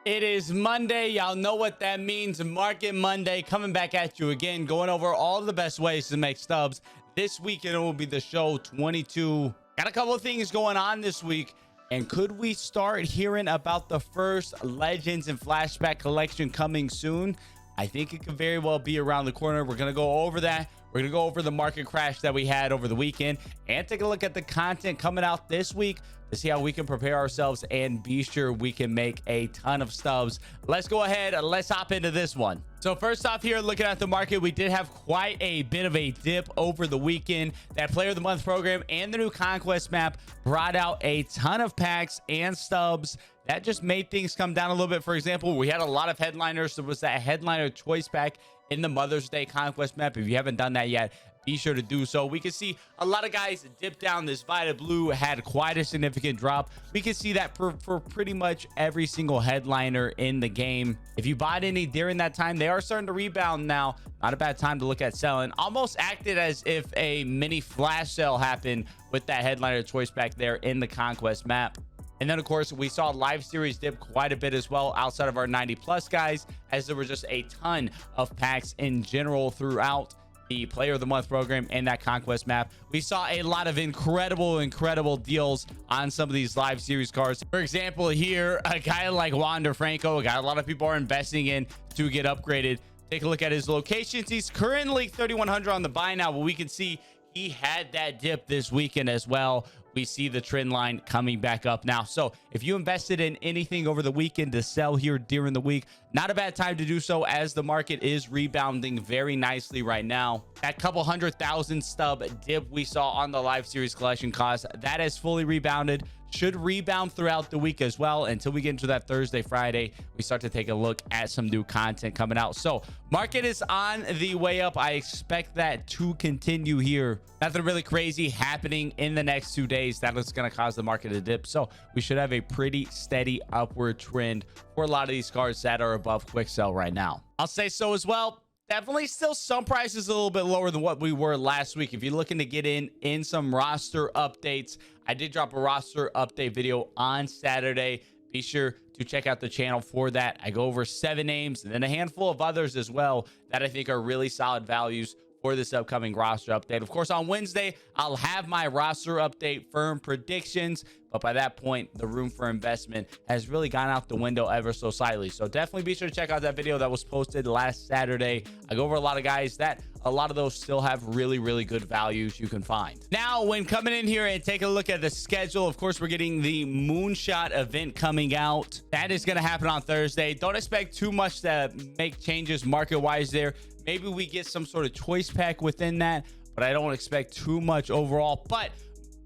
It is Monday. Y'all know what that means. Market Monday coming back at you again, going over all the best ways to make stubs. This weekend it will be the show 22. Got a couple of things going on this week. And could we start hearing about the first Legends and Flashback collection coming soon? I think it could very well be around the corner. We're going to go over that. We're going to go over the market crash that we had over the weekend and take a look at the content coming out this week to see how we can prepare ourselves and be sure we can make a ton of stubs. Let's go ahead. Let's hop into this one. So first off here, looking at the market, we did have quite a bit of a dip over the weekend. That Player of the Month program and the new Conquest map brought out a ton of packs and stubs. That just made things come down a little bit. For example, we had a lot of headliners. There was that headliner choice pack in the Mother's Day Conquest map. If you haven't done that yet, be sure to do so. We can see a lot of guys dip down. This Vita Blue had quite a significant drop. We can see that for pretty much every single headliner in the game. If you bought any during that time, they are starting to rebound now. Not a bad time to look at selling. Almost acted as if a mini flash sale happened with that headliner choice pack there in the Conquest map. And then, of course, we saw live series dip quite a bit as well outside of our 90 plus guys, as there were just a ton of packs in general throughout the Player of the Month program and that Conquest map. We saw a lot of incredible deals on some of these live series cards. For example, here, a guy like Wander Franco, a guy a lot of people are investing in to get upgraded. Take a look at his locations. He's currently 3,100 on the buy now, but we can see he had that dip this weekend as well. We see the trend line coming back up now. So if you invested in anything over the weekend to sell here during the week, not a bad time to do so, as the market is rebounding very nicely right now. That couple 100,000 stub dip we saw on the live series collection cost, that has fully rebounded. Should rebound throughout the week as well until we get into that Thursday, Friday. We start to take a look at some new content coming out. So market is on the way up. I expect that to continue here. Nothing really crazy happening in the next 2 days that is going to cause the market to dip. So we should have a pretty steady upward trend for a lot of these cards that are above quick sell right now. I'll say so as well. Definitely still some prices a little bit lower than what we were last week. If you're looking to get in some roster updates, I did drop a roster update video on Saturday. Be sure to check out the channel for that. I go over 7 names and then a handful of others as well that I think are really solid values for this upcoming roster update. Of course, on Wednesday, I'll have my roster update firm predictions, but by that point, the room for investment has really gone out the window ever so slightly. So definitely be sure to check out that video that was posted last Saturday. I go over a lot of guys that a lot of those still have really good values you can find. Now, when coming in here and taking a look at the schedule, of course, we're getting the Moonshot event coming out. That is going to happen on Thursday. Don't expect too much to make changes market-wise there. Maybe we get some sort of choice pack within that, but I don't expect too much overall. But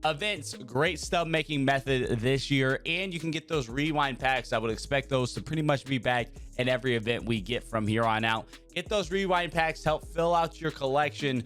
events, great stub making method this year, and you can get those rewind packs. I would expect those to pretty much be back in every event we get from here on out. Get those rewind packs, help fill out your collection,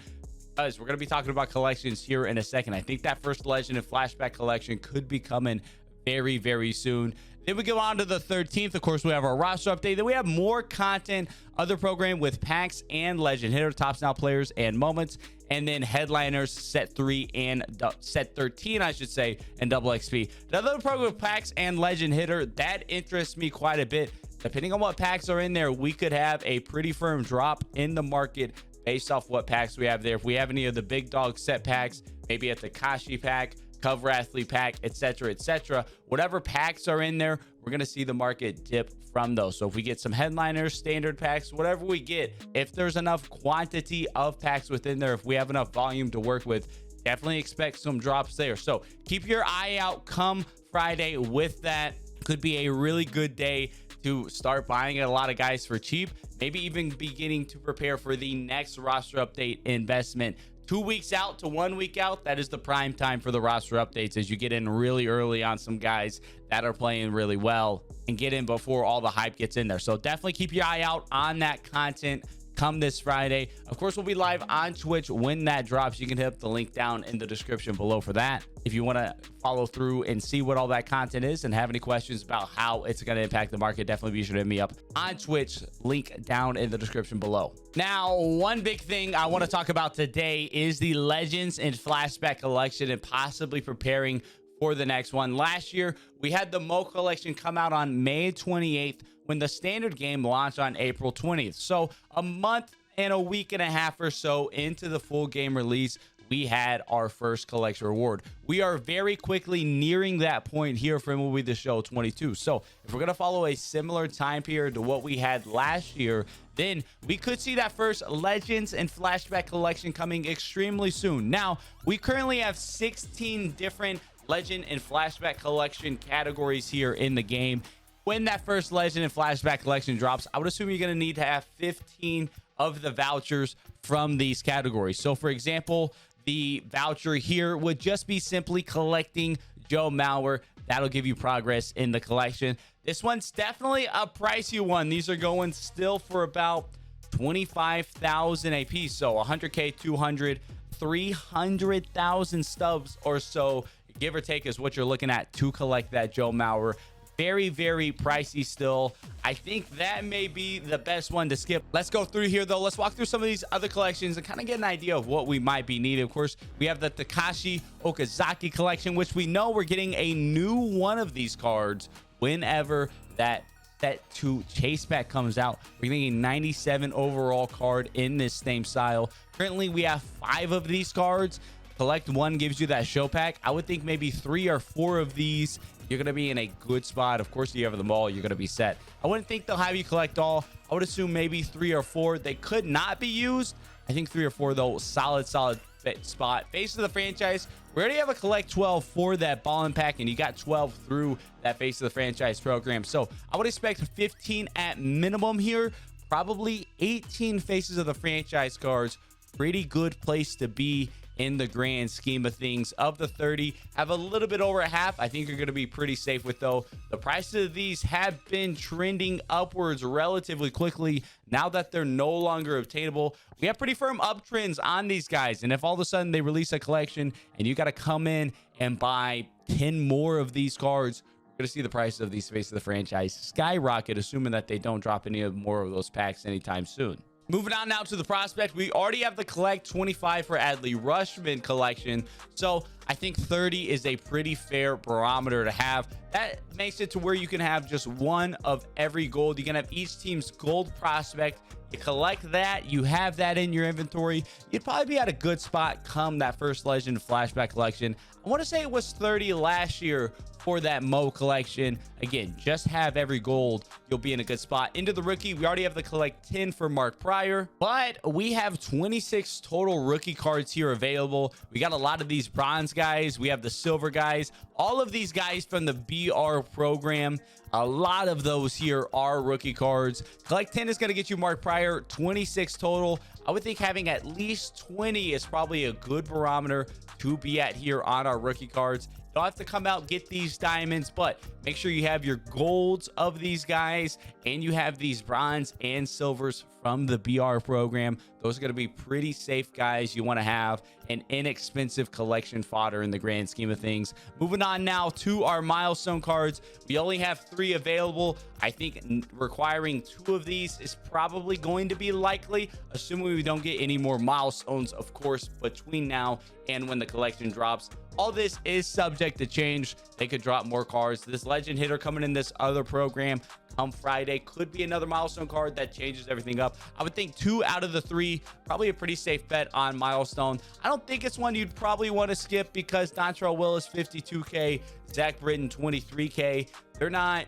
because we're going to be talking about collections here in a second. I think that first Legend and Flashback collection could be coming very soon. Then we go on to the 13th. Of course, we have our roster update. Then we have more content, other program with packs and legend hitter, tops now players and moments, and then headliners, set 3 and set 13, I should say, and double XP. Another program with packs and legend hitter, that interests me quite a bit. Depending on what packs are in there, we could have a pretty firm drop in the market based off what packs we have there. If we have any of the big dog set packs, maybe at the Kashi pack, cover athlete pack, etc, whatever packs are in there, we're gonna see the market dip from those. So if we get some headliners, standard packs, whatever we get, if there's enough quantity of packs within there, if we have enough volume to work with, definitely expect some drops there. So keep your eye out come Friday with that. Could be a really good day to start buying a lot of guys for cheap, maybe even beginning to prepare for the next roster update investment. 2 weeks out to 1 week out, that is the prime time for the roster updates, as you get in really early on some guys that are playing really well and get in before all the hype gets in there. So definitely keep your eye out on that content come this Friday. Of course, we'll be live on Twitch when that drops. You can hit the link down in the description below for that. If you want to follow through and see what all that content is and have any questions about how it's going to impact the market, definitely be sure to hit me up on Twitch. Link down in the description below. Now, one big thing I want to talk about today is the Legends and Flashback collection and possibly preparing for the next one. Last year, we had the Mo collection come out on May 28th when the standard game launched on April 20th. So a month and a week and a half or so into the full game release, we had our first collection reward. We are very quickly nearing that point here for MLB The Show 22. So if we're going to follow a similar time period to what we had last year, then we could see that first Legends and Flashback collection coming extremely soon. Now, we currently have 16 different Legend and Flashback collection categories here in the game. When that first Legend and Flashback collection drops, I would assume you're going to need to have 15 of the vouchers from these categories. So for example, the voucher here would just be simply collecting Joe Mauer. That'll give you progress in the collection. This one's definitely a pricey one. These are going still for about 25,000 a piece. So 100K, 200, 300,000 stubs or so, give or take, is what you're looking at to collect that Joe Mauer. Very, very pricey still. I think that may be the best one to skip. Let's go through here, though. Let's walk through some of these other collections and kind of get an idea of what we might be needing. Of course, we have the Takashi Okazaki collection, which we know we're getting a new one of these cards whenever that Set 2 Chase Pack comes out. We're getting a 97 overall card in this same style. Currently, we have 5 of these cards. Collect one gives you that show pack. I would think maybe 3 or 4 of these, you're going to be in a good spot. Of course, if you have them all, you're going to be set. I wouldn't think they'll have you collect all. I would assume maybe 3 or 4. They could not be used. I think 3 or 4, though, solid spot. Face of the franchise, we already have a collect 12 for that ballin' pack, and you got 12 through that face of the franchise program. So I would expect 15 at minimum here. Probably 18 faces of the franchise cards. Pretty good place to be in the grand scheme of things. Of the 30, have a little bit over half I think you're going to be pretty safe with, though. The prices of these have been trending upwards relatively quickly now that they're no longer obtainable. We have pretty firm uptrends on these guys, and if all of a sudden they release a collection and you got to come in and buy 10 more of these cards, we're going to see the price of these faces of the franchise skyrocket, assuming that they don't drop any more of those packs anytime soon. Moving on now to the prospect, we already have the collect 25 for Adley Rutschman collection, so I think 30 is a pretty fair barometer to have. That makes it to where you can have just one of every gold. You can have each team's gold prospect. You collect that, you have that in your inventory. You'd probably be at a good spot come that first Legend Flashback collection. I want to say it was 30 last year for that Mo collection. Again, just have every gold, you'll be in a good spot. Into the rookie, we already have the collect 10 for Mark Pryor, but we have 26 total rookie cards here available. We got a lot of these bronze guys, we have the silver guys, all of these guys from the BR program. A lot of those here are rookie cards. Collect 10 is going to get you Mark Pryor, 26 total. I would think having at least 20 is probably a good barometer to be at here on our rookie cards. Don't have to come out get these diamonds, but make sure you have your golds of these guys and you have these bronze and silvers from the BR program. Those are going to be pretty safe guys. You want to have an inexpensive collection fodder in the grand scheme of things. Moving on now to our milestone cards. We only have 3 available. I think requiring 2 of these is probably going to be likely, assuming we don't get any more milestones, of course, between now and when the collection drops. All this is subject to change. They could drop more cards. This legend hitter coming in this other program come Friday could be another milestone card that changes everything up. I would think 2 out of the 3, probably a pretty safe bet on milestone. I don't think it's one you'd probably want to skip because Dontrell Willis 52K, Zach Britton 23K. They're not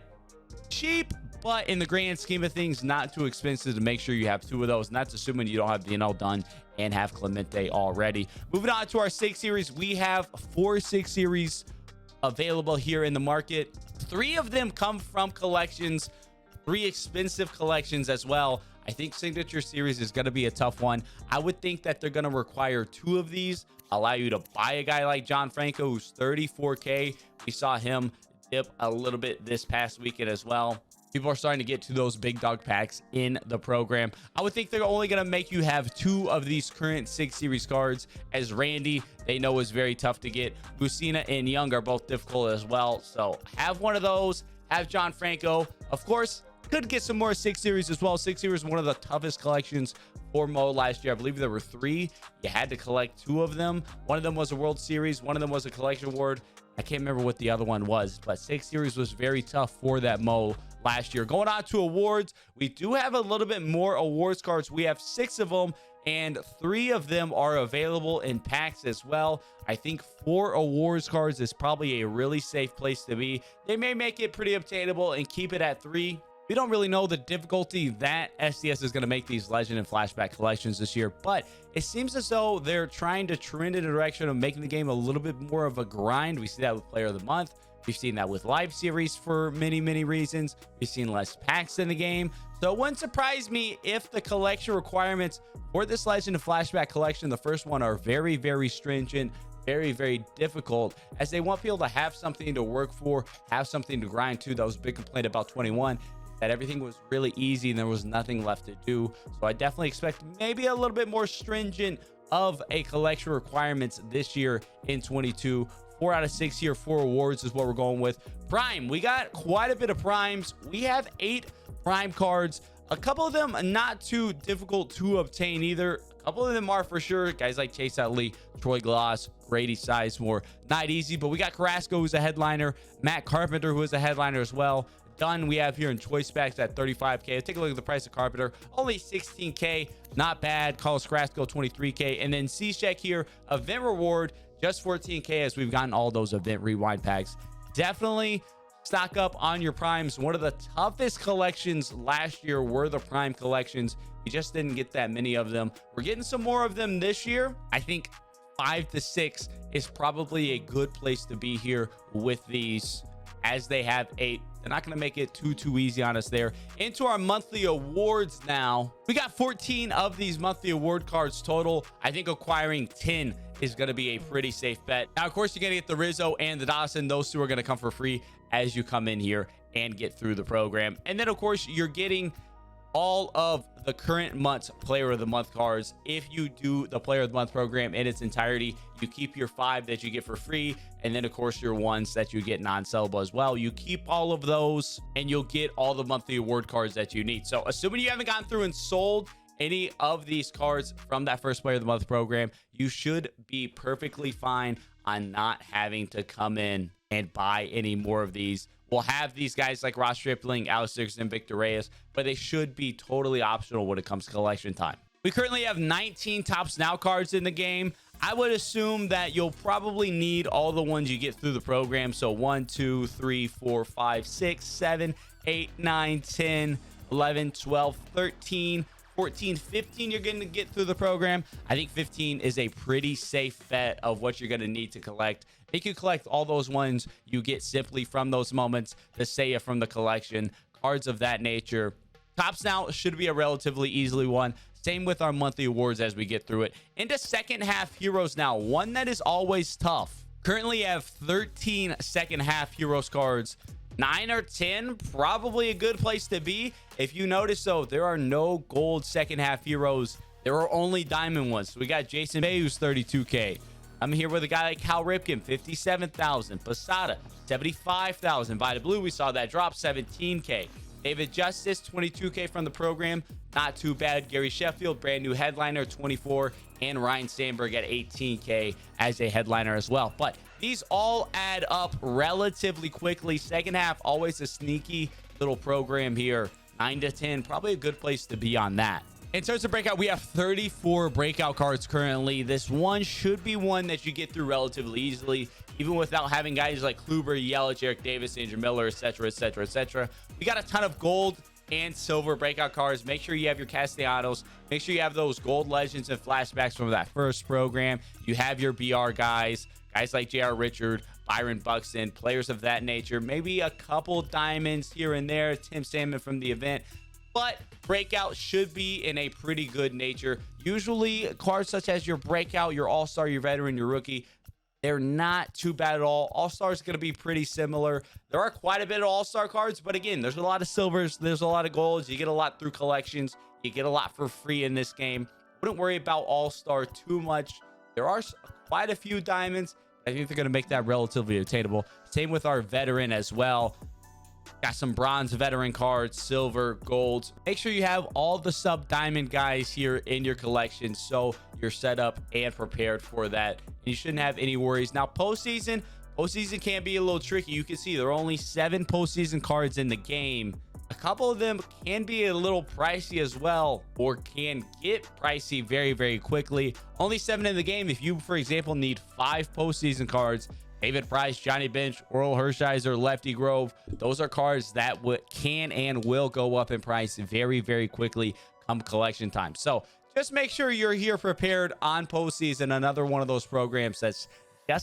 cheap, but in the grand scheme of things, not too expensive to make sure you have 2 of those. And that's assuming you don't have the NL done and have Clemente already. Moving on to our 6 series, we have 4 6 series available here in the market. 3 of them come from collections, 3 expensive collections as well. I think signature series is going to be a tough one. I would think that they're going to require 2 of these, allow you to buy a guy like John Franco, who's 34K. We saw him dip a little bit this past weekend as well. People are starting to get to those big dog packs in the program. I would think they're only going to make you have 2 of these current 6 series cards, as Randy, they know, is very tough to get. Lucina and Young are both difficult as well. So have one of those, have John Franco. Of course, could get some more 6 series as well. 6 series, one of the toughest collections for Mo last year. I believe there were 3. You had to collect 2 of them. One of them was a World Series. One of them was a collection award. I can't remember what the other one was, but 6 series was very tough for that Mo last year. Going on to awards, we do have a little bit more awards cards. We have 6 of them, and 3 of them are available in packs as well. I think 4 awards cards is probably a really safe place to be. They may make it pretty obtainable and keep it at 3. We don't really know the difficulty that SDS is going to make these legend and flashback collections this year, but it seems as though they're trying to trend in the direction of making the game a little bit more of a grind. We see that with Player of the Month. We've seen that with live series for many reasons. We've seen less packs in the game. So it wouldn't surprise me if the collection requirements for this legend and flashback collection, the first one, are very stringent, very difficult, as they want people to have something to work for, have something to grind to. That was a big complaint about 21, that everything was really easy and there was nothing left to do. So I definitely expect maybe a little bit more stringent of a collection requirements this year in 22. 4 out of 6 here, 4 awards is what we're going with. Prime, we got quite a bit of primes. We have 8 prime cards. A couple of them not too difficult to obtain either. A couple of them are for sure. Guys like Chase Utley, Troy Gloss, Grady Sizemore, not easy, but we got Carrasco, who's a headliner, Matt Carpenter, who is a headliner as well. Dunn we have here in choice packs at 35k. Let's take a look at the price of Carpenter, only 16k, not bad. Carlos Carrasco 23k, and then C-Check here, event reward just 14k, as we've gotten all those event rewind packs. Definitely stock up on your primes. One of the toughest collections last year were the prime collections. We just didn't get that many of them. We're getting some more of them this year. I think 5 to 6 is probably a good place to be here with these, as they have 8. They're not going to make it too easy on us there. Into our monthly awards now. We got 14 of these monthly award cards total. I think acquiring 10 is going to be a pretty safe bet. Now, of course, you're going to get the Rizzo and the Dawson. Those 2 are going to come for free as you come in here and get through the program. And then, of course, you're getting all of the current month's Player of the Month cards. If you do the Player of the Month program in its entirety, you keep your 5 that you get for free, and then of course your ones that you get non-sellable as well. You keep all of those and you'll get all the monthly award cards that you need. So assuming you haven't gone through and sold any of these cards from that first Player of the Month program, you should be perfectly fine on not having to come in and buy any more of these. We'll have these guys like Ross Stripling, Alex Dickerson, Victor Reyes, but they should be totally optional when it comes to collection time. We currently have 19 Topps Now cards in the game. I would assume that you'll probably need all the ones you get through the program. So 1, 2, 3, 4, 5, 6, 7, 8, 9, 10, 11, 12, 13, 14, 15 you're going to get through the program. I think 15 is a pretty safe bet of what you're going to need to collect. You can collect all those ones you get simply from those moments, the Seiya from the collection, cards of that nature. Topps Now should be a relatively easily one. Same with our monthly awards as we get through it. Into second half heroes now, one that is always tough. Currently have 13 second half heroes cards. 9 or 10, probably a good place to be. If you notice though, there are no gold second half heroes. There are only diamond ones. So we got Jason Bay, who's 32k. I'm here with a guy like Cal Ripken, 57,000. Posada, 75,000. Vita Blue, we saw that drop, 17k. David Justice, 22k from the program. Not too bad. Gary Sheffield, brand new headliner, 24. And Ryan Sandberg at 18k as a headliner as well. But these all add up relatively quickly. Second half, always a sneaky little program here. 9 to 10, probably a good place to be on that. In terms of breakout, we have 34 breakout cards currently. This one should be one that you get through relatively easily, even without having guys like Kluber, Yelich, Eric Davis, Andrew Miller, etc. We got a ton of gold and silver breakout cards. Make sure you have your Castellanos. Make sure you have those gold legends and flashbacks from that first program. You have your BR guys like J.R. Richard, Byron Buxton, players of that nature. Maybe a couple diamonds here and there. Tim Salmon from the event. But breakout should be in a pretty good nature. Usually cards such as your breakout, your all-star, your veteran, your rookie, they're not too bad at all. All-star is going to be pretty similar. There are quite a bit of all-star cards, but again, there's a lot of silvers, there's a lot of golds. You get a lot through collections. You get a lot for free in this game. Wouldn't worry about all-star too much. There are quite a few diamonds. I think they're going to make that relatively attainable. Same with our veteran as well. Got some bronze veteran cards, silver, gold. Make sure you have all the sub diamond guys here in your collection so you're set up and prepared for that. And you shouldn't have any worries. Now, postseason, Postseason can be a little tricky. You can see there are only 7 postseason cards in the game. A couple of them can be a little pricey as well, or can get pricey very, very quickly. Only 7 in the game. If you, for example, need 5 postseason cards, David Price, Johnny Bench, Oral Hershiser, Lefty Grove, those are cards that can and will go up in price very, very quickly come collection time. So just make sure you're here prepared on postseason. Another one of those programs that's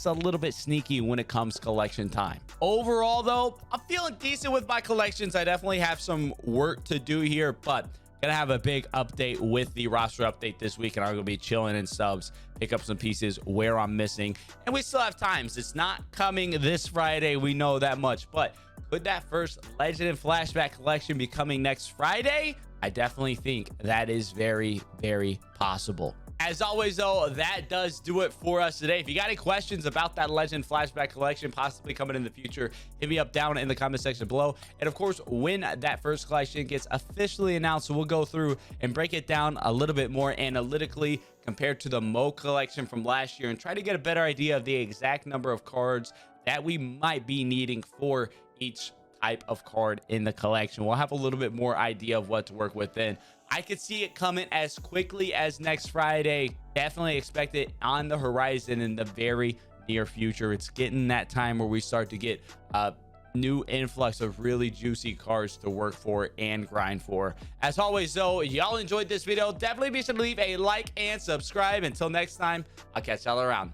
a little bit sneaky when it comes collection time. Overall, though, I'm feeling decent with my collections. I definitely have some work to do here, but gonna have a big update with the roster update this week, and I'm gonna be chilling in subs, pick up some pieces where I'm missing, and we still have times. It's not coming this Friday, we know that much, but could that first Legend and Flashback collection be coming next Friday? I definitely think that is very, very possible. As always, though, that does do it for us today. If you got any questions about that Legend Flashback collection possibly coming in the future, hit me up down in the comment section below. And of course, when that first collection gets officially announced, we'll go through and break it down a little bit more analytically compared to the Mo collection from last year and try to get a better idea of the exact number of cards that we might be needing for each type of card in the collection. We'll have a little bit more idea of what to work with then. I could see it coming as quickly as next Friday. Definitely expect it on the horizon in the very near future. It's getting that time where we start to get a new influx of really juicy cards to work for and grind for. As always, though, y'all enjoyed this video, definitely be sure to leave a like and subscribe. Until next time, I'll catch y'all around.